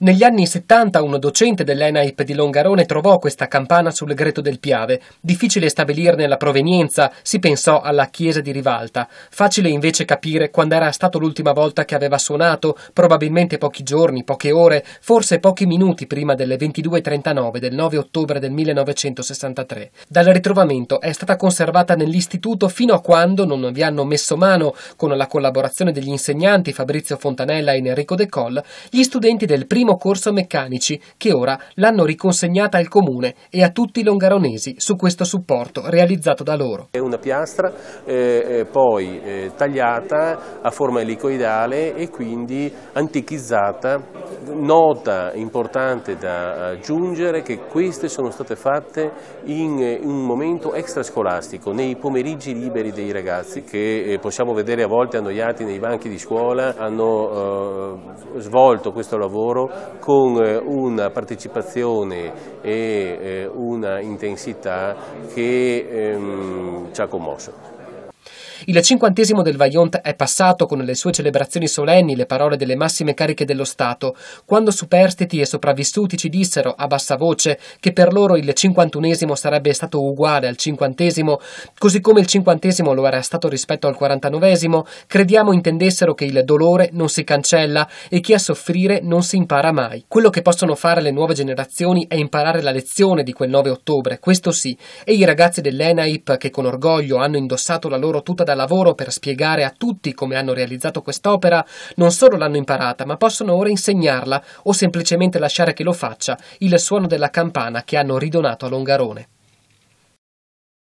Negli anni 70 un docente dell'ENAIP di Longarone trovò questa campana sul greto del Piave. Difficile stabilirne la provenienza, si pensò alla chiesa di Rivalta. Facile invece capire quando era stato l'ultima volta che aveva suonato, probabilmente pochi giorni, poche ore, forse pochi minuti prima delle 22:39 del 9 ottobre del 1963. Dal ritrovamento è stata conservata nell'istituto fino a quando non vi hanno messo mano, con la collaborazione degli insegnanti Fabrizio Fontanella e Enrico De Col, gli studenti del primo corso meccanici, che ora l'hanno riconsegnata al comune e a tutti i longaronesi su questo supporto realizzato da loro. È una piastra poi tagliata a forma elicoidale e quindi antichizzata. Nota importante da aggiungere che queste sono state fatte in un momento extrascolastico, nei pomeriggi liberi dei ragazzi che possiamo vedere a volte annoiati nei banchi di scuola, hanno svolto questo lavoro con una partecipazione e una intensità che ci ha commosso. Il 50° del Vajont è passato con le sue celebrazioni solenni, le parole delle massime cariche dello Stato, quando superstiti e sopravvissuti ci dissero a bassa voce che per loro il 51° sarebbe stato uguale al 50°, così come il 50° lo era stato rispetto al 49°, crediamo intendessero che il dolore non si cancella e che a soffrire non si impara mai. Quello che possono fare le nuove generazioni è imparare la lezione di quel 9 ottobre, questo sì, e i ragazzi dell'ENAIP che con orgoglio hanno indossato la loro tuta da lavoro per spiegare a tutti come hanno realizzato quest'opera, non solo l'hanno imparata, ma possono ora insegnarla o semplicemente lasciare che lo faccia il suono della campana che hanno ridonato a Longarone.